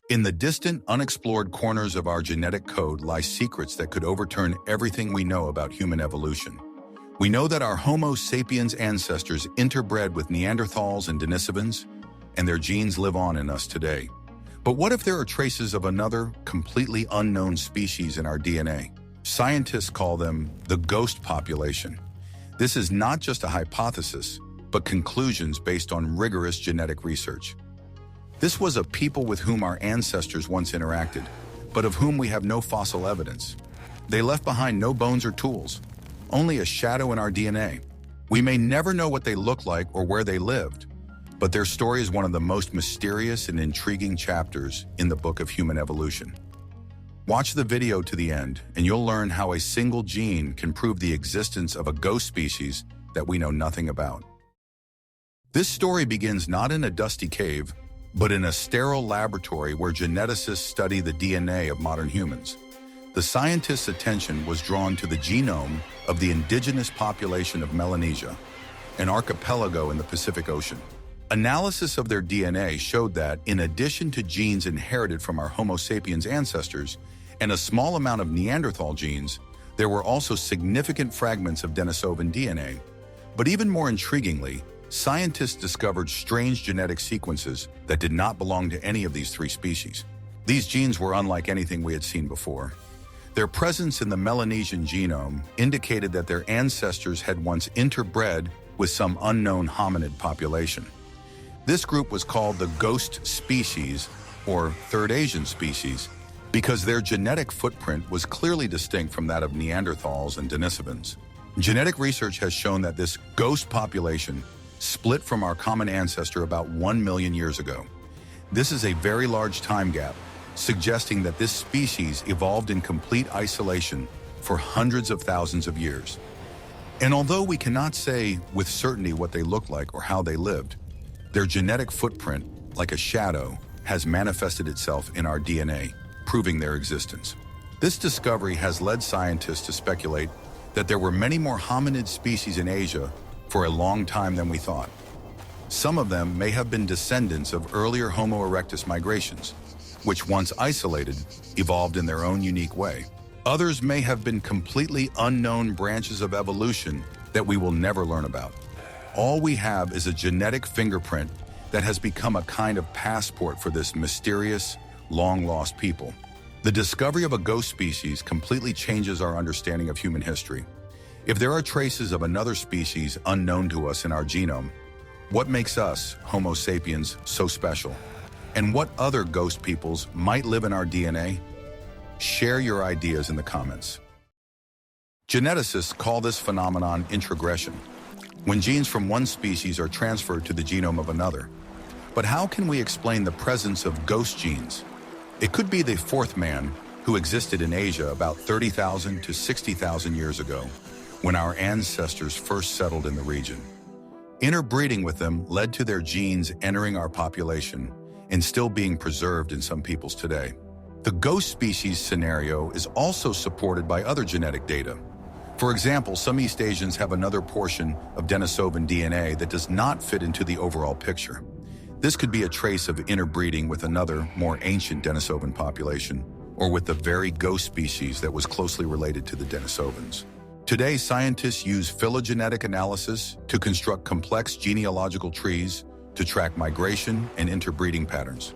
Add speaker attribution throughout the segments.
Speaker 1: In the distant, unexplored corners of our genetic code lie secrets that could overturn everything we know about human evolution. We know that our Homo sapiens ancestors interbred with Neanderthals and Denisovans, and their genes live on in us today. But what if there are traces of another, completely unknown species in our DNA? Scientists call them the ghost population. This is not just a hypothesis, but conclusions based on rigorous genetic research. This was a people with whom our ancestors once interacted, but of whom we have no fossil evidence. They left behind no bones or tools, only a shadow in our DNA. We may never know what they looked like or where they lived, but their story is one of the most mysterious and intriguing chapters in the book of human evolution. Watch the video to the end, and you'll learn how a single gene can prove the existence of a ghost species that we know nothing about. This story begins not in a dusty cave, but in a sterile laboratory where geneticists study the DNA of modern humans. The scientists' attention was drawn to the genome of the indigenous population of Melanesia, an archipelago in the Pacific Ocean. Analysis of their DNA showed that, in addition to genes inherited from our Homo sapiens ancestors and a small amount of Neanderthal genes, there were also significant fragments of Denisovan DNA. But even more intriguingly, scientists discovered strange genetic sequences that did not belong to any of these three species. These genes were unlike anything we had seen before. Their presence in the Melanesian genome indicated that their ancestors had once interbred with some unknown hominid population. This group was called the ghost species, or Third Asian species, because their genetic footprint was clearly distinct from that of Neanderthals and Denisovans. Genetic research has shown that this ghost population split from our common ancestor about 1 million years ago. This is a very large time gap, suggesting that this species evolved in complete isolation for hundreds of thousands of years. And although we cannot say with certainty what they looked like or how they lived, their genetic footprint, like a shadow, has manifested itself in our DNA, proving their existence. This discovery has led scientists to speculate that there were many more hominid species in Asia for a long time than we thought. Some of them may have been descendants of earlier Homo erectus migrations, which once isolated, evolved in their own unique way. Others may have been completely unknown branches of evolution that we will never learn about. All we have is a genetic fingerprint that has become a kind of passport for this mysterious, long-lost people. The discovery of a ghost species completely changes our understanding of human history. If there are traces of another species unknown to us in our genome, what makes us, Homo sapiens, so special? And what other ghost peoples might live in our DNA? Share your ideas in the comments. Geneticists call this phenomenon introgression, when genes from one species are transferred to the genome of another. But how can we explain the presence of ghost genes? It could be the fourth man, who existed in Asia about 30,000 to 60,000 years ago, when our ancestors first settled in the region. Interbreeding with them led to their genes entering our population and still being preserved in some peoples today. The ghost species scenario is also supported by other genetic data. For example, some East Asians have another portion of Denisovan DNA that does not fit into the overall picture. This could be a trace of interbreeding with another, more ancient Denisovan population, or with the very ghost species that was closely related to the Denisovans. Today, scientists use phylogenetic analysis to construct complex genealogical trees to track migration and interbreeding patterns.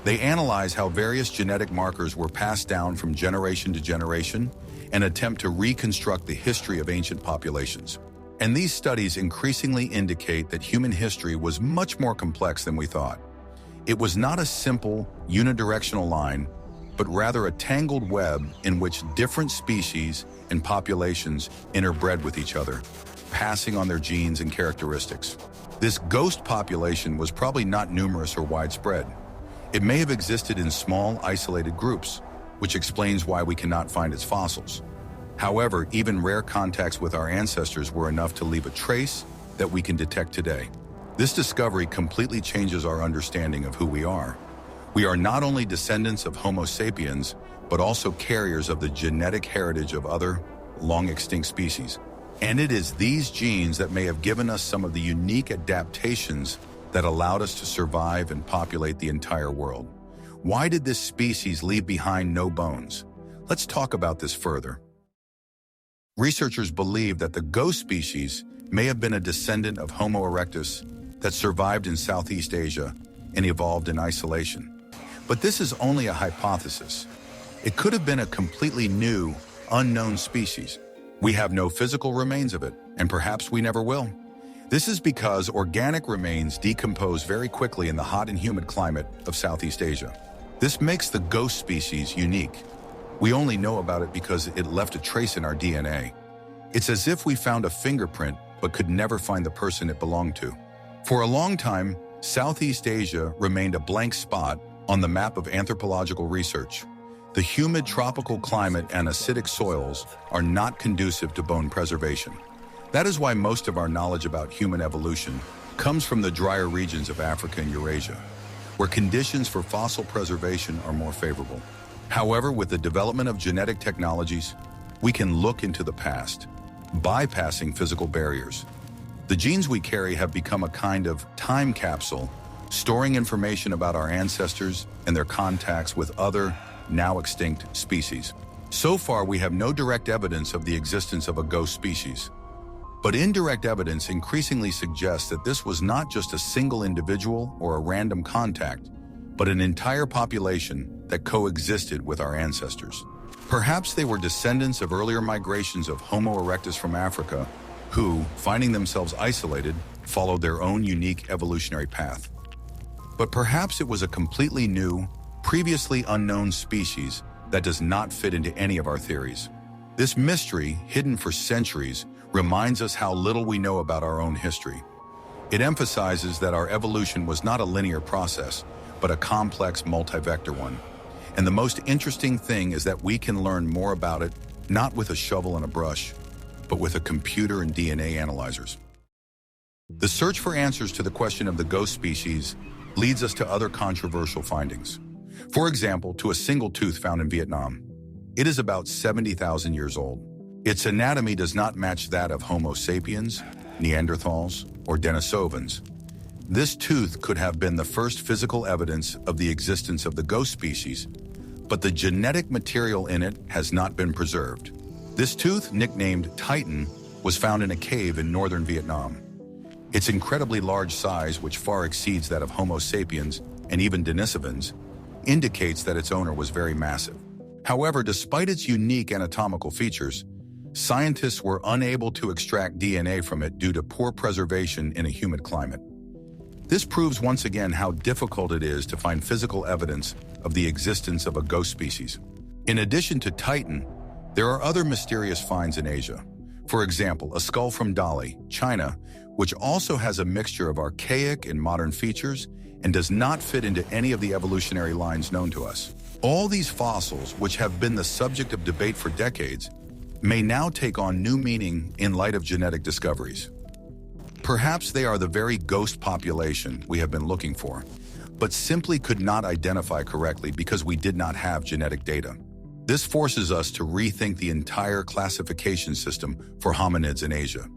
Speaker 1: They analyze how various genetic markers were passed down from generation to generation and attempt to reconstruct the history of ancient populations. And these studies increasingly indicate that human history was much more complex than we thought. It was not a simple, unidirectional line, but rather a tangled web in which different species and populations interbred with each other, passing on their genes and characteristics. This ghost population was probably not numerous or widespread. It may have existed in small, isolated groups, which explains why we cannot find its fossils. However, even rare contacts with our ancestors were enough to leave a trace that we can detect today. This discovery completely changes our understanding of who we are. We are not only descendants of Homo sapiens, but also carriers of the genetic heritage of other, long-extinct species. And it is these genes that may have given us some of the unique adaptations that allowed us to survive and populate the entire world. Why did this species leave behind no bones? Let's talk about this further. Researchers believe that the ghost species may have been a descendant of Homo erectus that survived in Southeast Asia and evolved in isolation. But this is only a hypothesis. It could have been a completely new, unknown species. We have no physical remains of it, and perhaps we never will. This is because organic remains decompose very quickly in the hot and humid climate of Southeast Asia. This makes the ghost species unique. We only know about it because it left a trace in our DNA. It's as if we found a fingerprint but could never find the person it belonged to. For a long time, Southeast Asia remained a blank spot on the map of anthropological research. The humid tropical climate and acidic soils are not conducive to bone preservation. That is why most of our knowledge about human evolution comes from the drier regions of Africa and Eurasia, where conditions for fossil preservation are more favorable. However, with the development of genetic technologies, we can look into the past, bypassing physical barriers. The genes we carry have become a kind of time capsule, storing information about our ancestors and their contacts with other, now extinct species. So far, we have no direct evidence of the existence of a ghost species. But indirect evidence increasingly suggests that this was not just a single individual or a random contact, but an entire population that coexisted with our ancestors. Perhaps they were descendants of earlier migrations of Homo erectus from Africa, who, finding themselves isolated, followed their own unique evolutionary path. But perhaps it was a completely new, previously unknown species that does not fit into any of our theories. This mystery, hidden for centuries, reminds us how little we know about our own history. It emphasizes that our evolution was not a linear process, but a complex multi-vector one. And the most interesting thing is that we can learn more about it, not with a shovel and a brush, but with a computer and DNA analyzers. The search for answers to the question of the ghost species leads us to other controversial findings. For example, to a single tooth found in Vietnam. It is about 70,000 years old. Its anatomy does not match that of Homo sapiens, Neanderthals, or Denisovans. This tooth could have been the first physical evidence of the existence of the ghost species, but the genetic material in it has not been preserved. This tooth, nicknamed Titan, was found in a cave in northern Vietnam. Its incredibly large size, which far exceeds that of Homo sapiens and even Denisovans, indicates that its owner was very massive. However, despite its unique anatomical features, scientists were unable to extract DNA from it due to poor preservation in a humid climate. This proves once again how difficult it is to find physical evidence of the existence of a ghost species. In addition to Titan, there are other mysterious finds in Asia. For example, a skull from Dali, China, which also has a mixture of archaic and modern features and does not fit into any of the evolutionary lines known to us. All these fossils, which have been the subject of debate for decades, may now take on new meaning in light of genetic discoveries. Perhaps they are the very ghost population we have been looking for, but simply could not identify correctly because we did not have genetic data. This forces us to rethink the entire classification system for hominids in Asia.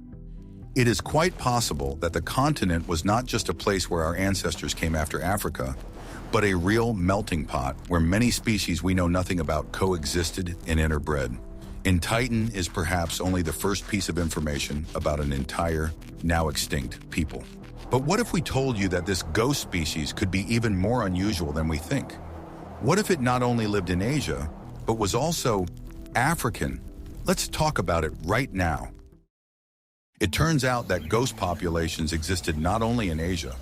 Speaker 1: It is quite possible that the continent was not just a place where our ancestors came after Africa, but a real melting pot where many species we know nothing about coexisted and interbred. And Titan is perhaps only the first piece of information about an entire, now extinct people. But what if we told you that this ghost species could be even more unusual than we think? What if it not only lived in Asia, but was also African? Let's talk about it right now. It turns out that ghost populations existed not only in Asia.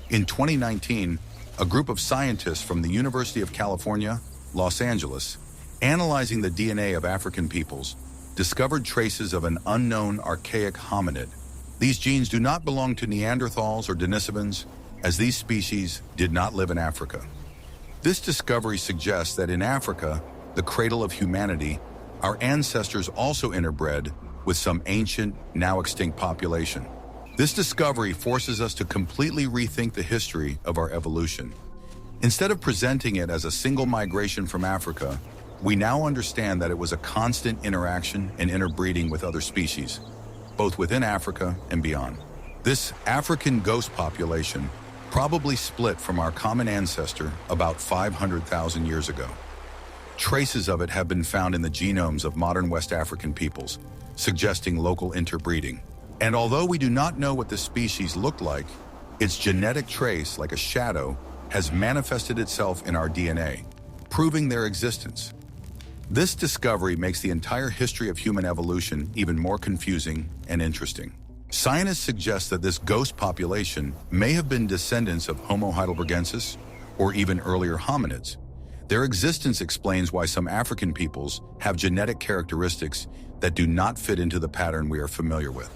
Speaker 1: In 2019, a group of scientists from the University of California, Los Angeles, analyzing the DNA of African peoples, discovered traces of an unknown archaic hominid. These genes do not belong to Neanderthals or Denisovans, as these species did not live in Africa. This discovery suggests that in Africa, the cradle of humanity, our ancestors also interbred with some ancient, now extinct population. This discovery forces us to completely rethink the history of our evolution. Instead of presenting it as a single migration from Africa, we now understand that it was a constant interaction and interbreeding with other species, both within Africa and beyond. This African ghost population probably split from our common ancestor about 500,000 years ago. Traces of it have been found in the genomes of modern West African peoples, suggesting local interbreeding. And although we do not know what this species looked like, its genetic trace, like a shadow, has manifested itself in our DNA, proving their existence. This discovery makes the entire history of human evolution even more confusing and interesting. Scientists suggest that this ghost population may have been descendants of Homo heidelbergensis or even earlier hominids. Their existence explains why some African peoples have genetic characteristics that do not fit into the pattern we are familiar with.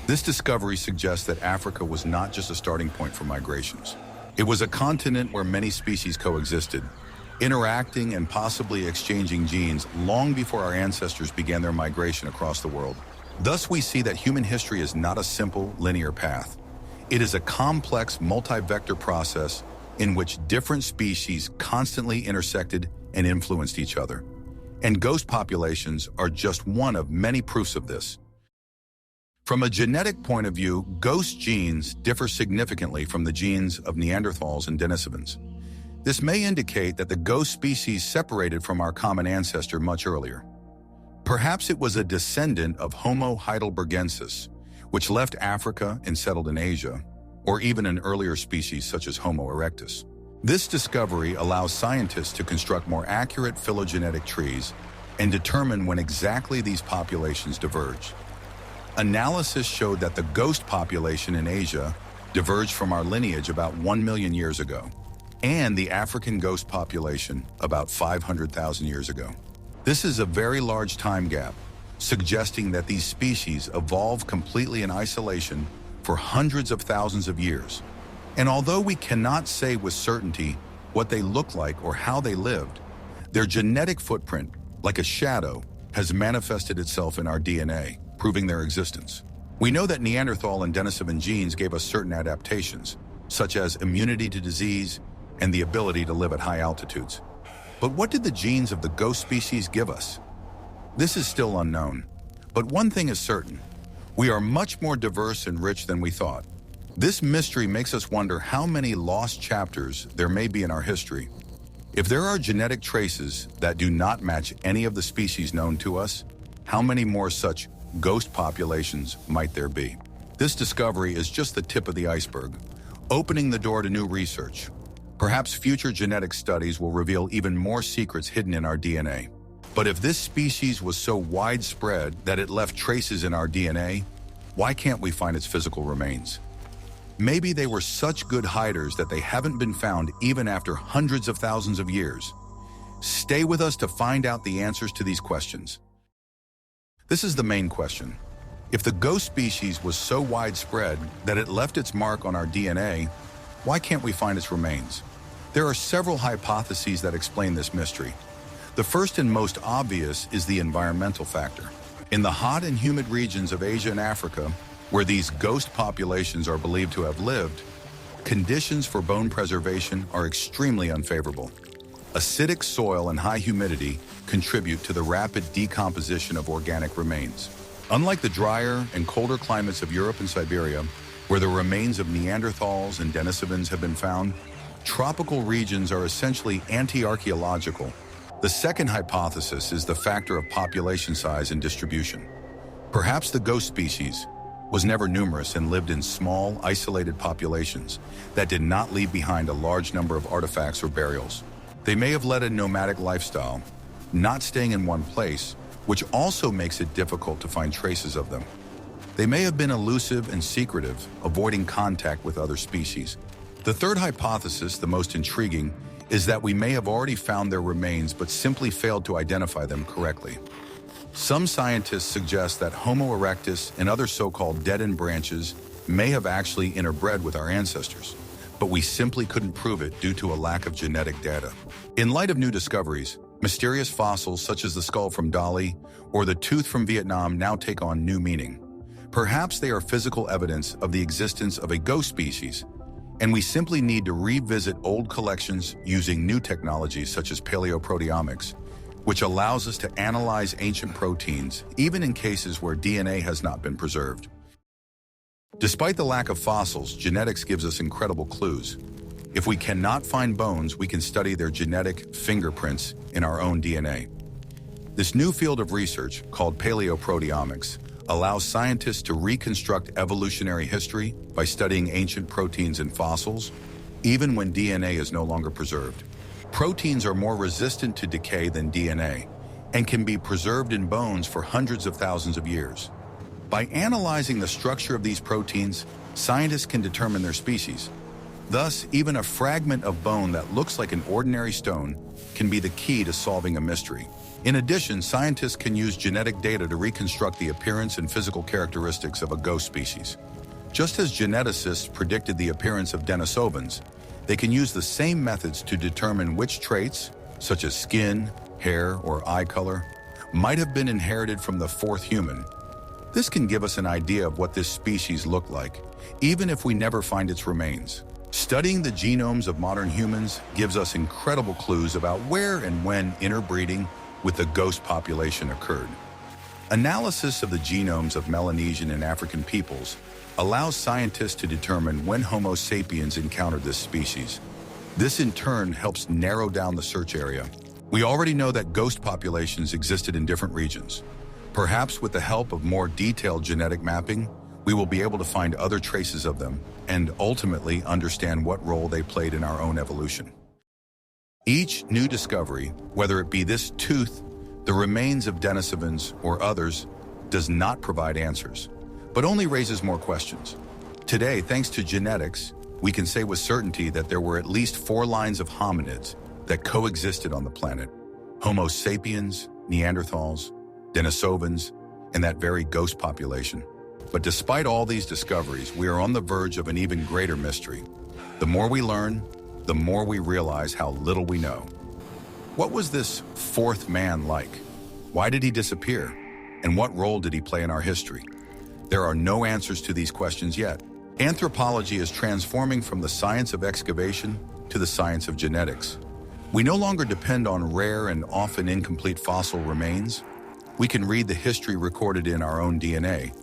Speaker 1: This discovery suggests that Africa was not just a starting point for migrations. It was a continent where many species coexisted, interacting and possibly exchanging genes long before our ancestors began their migration across the world. Thus, we see that human history is not a simple, linear path. It is a complex, multi-vector process in which different species constantly intersected and influenced each other. And ghost populations are just one of many proofs of this. From a genetic point of view, ghost genes differ significantly from the genes of Neanderthals and Denisovans. This may indicate that the ghost species separated from our common ancestor much earlier. Perhaps it was a descendant of Homo heidelbergensis, which left Africa and settled in Asia, or even an earlier species such as Homo erectus. This discovery allows scientists to construct more accurate phylogenetic trees and determine when exactly these populations diverged. Analysis showed that the ghost population in Asia diverged from our lineage about 1 million years ago, and the African ghost population about 500,000 years ago. This is a very large time gap, suggesting that these species evolved completely in isolation for hundreds of thousands of years. And although we cannot say with certainty what they looked like or how they lived, their genetic footprint, like a shadow, has manifested itself in our DNA, proving their existence. We know that Neanderthal and Denisovan genes gave us certain adaptations, such as immunity to disease and the ability to live at high altitudes. But what did the genes of the ghost species give us? This is still unknown. But one thing is certain: we are much more diverse and rich than we thought. This mystery makes us wonder how many lost chapters there may be in our history. If there are genetic traces that do not match any of the species known to us, how many more such ghost populations might there be? This discovery is just the tip of the iceberg, opening the door to new research. Perhaps future genetic studies will reveal even more secrets hidden in our DNA. But if this species was so widespread that it left traces in our DNA, why can't we find its physical remains? Maybe they were such good hiders that they haven't been found even after hundreds of thousands of years. Stay with us to find out the answers to these questions. This is the main question. If the ghost species was so widespread that it left its mark on our DNA, why can't we find its remains? There are several hypotheses that explain this mystery. The first and most obvious is the environmental factor. In the hot and humid regions of Asia and Africa, where these ghost populations are believed to have lived, conditions for bone preservation are extremely unfavorable. Acidic soil and high humidity contribute to the rapid decomposition of organic remains. Unlike the drier and colder climates of Europe and Siberia, where the remains of Neanderthals and Denisovans have been found, tropical regions are essentially anti-archaeological. The second hypothesis is the factor of population size and distribution. Perhaps the ghost species was never numerous and lived in small, isolated populations that did not leave behind a large number of artifacts or burials. They may have led a nomadic lifestyle, not staying in one place, which also makes it difficult to find traces of them. They may have been elusive and secretive, avoiding contact with other species. The third hypothesis, the most intriguing, is that we may have already found their remains but simply failed to identify them correctly. Some scientists suggest that Homo erectus and other so-called dead-end branches may have actually interbred with our ancestors, but we simply couldn't prove it due to a lack of genetic data. In light of new discoveries, mysterious fossils such as the skull from Dali or the tooth from Vietnam now take on new meaning. Perhaps they are physical evidence of the existence of a ghost species, and we simply need to revisit old collections using new technologies such as paleoproteomics, which allows us to analyze ancient proteins, even in cases where DNA has not been preserved. Despite the lack of fossils, genetics gives us incredible clues. If we cannot find bones, we can study their genetic fingerprints in our own DNA. This new field of research, called paleoproteomics, allows scientists to reconstruct evolutionary history by studying ancient proteins in fossils, even when DNA is no longer preserved. Proteins are more resistant to decay than DNA and can be preserved in bones for hundreds of thousands of years. By analyzing the structure of these proteins, scientists can determine their species. Thus, even a fragment of bone that looks like an ordinary stone can be the key to solving a mystery. In addition, scientists can use genetic data to reconstruct the appearance and physical characteristics of a ghost species. Just as geneticists predicted the appearance of Denisovans, they can use the same methods to determine which traits, such as skin, hair, or eye color, might have been inherited from the fourth human. This can give us an idea of what this species looked like, even if we never find its remains. Studying the genomes of modern humans gives us incredible clues about where and when interbreeding with the ghost population occurred. Analysis of the genomes of Melanesian and African peoples allows scientists to determine when Homo sapiens encountered this species. This in turn helps narrow down the search area. We already know that ghost populations existed in different regions. Perhaps with the help of more detailed genetic mapping, we will be able to find other traces of them and ultimately understand what role they played in our own evolution. Each new discovery, whether it be this tooth, the remains of Denisovans, or others, does not provide answers, but only raises more questions. Today, thanks to genetics, we can say with certainty that there were at least 4 lines of hominids that coexisted on the planet: Homo sapiens, Neanderthals, Denisovans, and that very ghost population. But despite all these discoveries, we are on the verge of an even greater mystery. The more we learn, the more we realize how little we know. What was this fourth man like? Why did he disappear? And what role did he play in our history? There are no answers to these questions yet. Anthropology is transforming from the science of excavation to the science of genetics. We no longer depend on rare and often incomplete fossil remains. We can read the history recorded in our own DNA,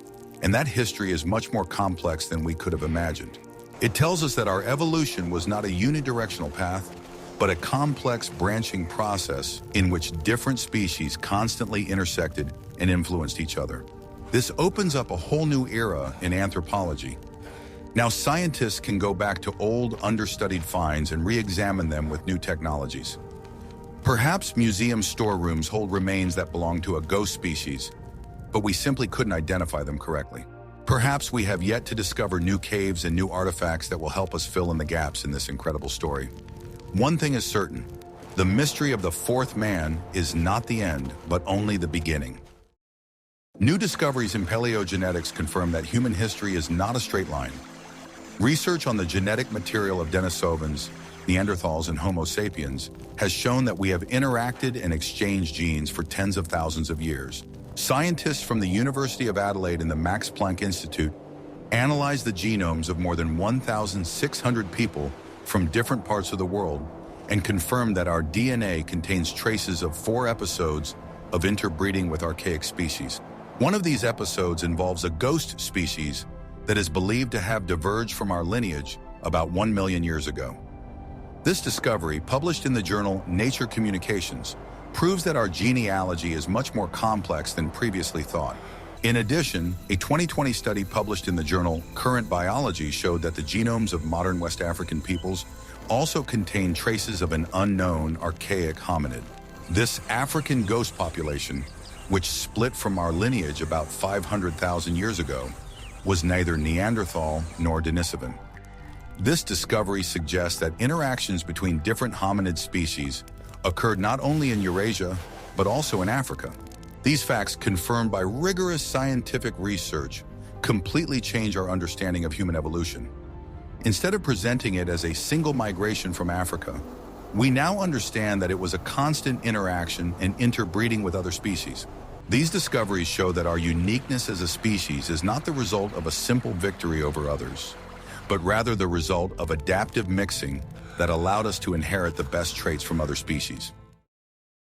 Speaker 1: and that history is much more complex than we could have imagined. It tells us that our evolution was not a unidirectional path, but a complex branching process in which different species constantly intersected and influenced each other. This opens up a whole new era in anthropology. Now scientists can go back to old, understudied finds and re-examine them with new technologies. Perhaps museum storerooms hold remains that belong to a ghost species, but we simply couldn't identify them correctly. Perhaps we have yet to discover new caves and new artifacts that will help us fill in the gaps in this incredible story. One thing is certain: the mystery of the fourth man is not the end, but only the beginning. New discoveries in paleogenetics confirm that human history is not a straight line. Research on the genetic material of Denisovans, Neanderthals, and Homo sapiens has shown that we have interacted and exchanged genes for tens of thousands of years. Scientists from the University of Adelaide and the Max Planck Institute analyzed the genomes of more than 1,600 people from different parts of the world and confirmed that our DNA contains traces of 4 episodes of interbreeding with archaic species. One of these episodes involves a ghost species that is believed to have diverged from our lineage about 1 million years ago. This discovery, published in the journal Nature Communications, proves that our genealogy is much more complex than previously thought. In addition, a 2020 study published in the journal Current Biology showed that the genomes of modern West African peoples also contain traces of an unknown archaic hominid. This African ghost population, which split from our lineage about 500,000 years ago, was neither Neanderthal nor Denisovan. This discovery suggests that interactions between different hominid species occurred not only in Eurasia, but also in Africa. These facts, confirmed by rigorous scientific research, completely change our understanding of human evolution. Instead of presenting it as a single migration from Africa, we now understand that it was a constant interaction and interbreeding with other species. These discoveries show that our uniqueness as a species is not the result of a simple victory over others, but rather the result of adaptive mixing that allowed us to inherit the best traits from other species.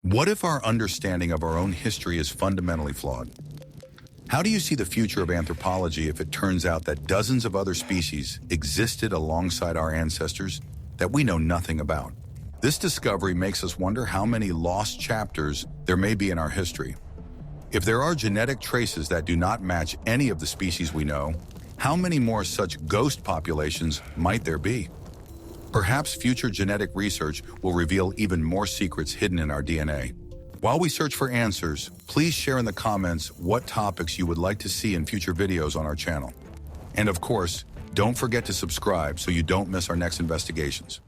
Speaker 1: What if our understanding of our own history is fundamentally flawed? How do you see the future of anthropology if it turns out that dozens of other species existed alongside our ancestors that we know nothing about? This discovery makes us wonder how many lost chapters there may be in our history. If there are genetic traces that do not match any of the species we know, how many more such ghost populations might there be? Perhaps future genetic research will reveal even more secrets hidden in our DNA. While we search for answers, please share in the comments what topics you would like to see in future videos on our channel. And of course, don't forget to subscribe so you don't miss our next investigations.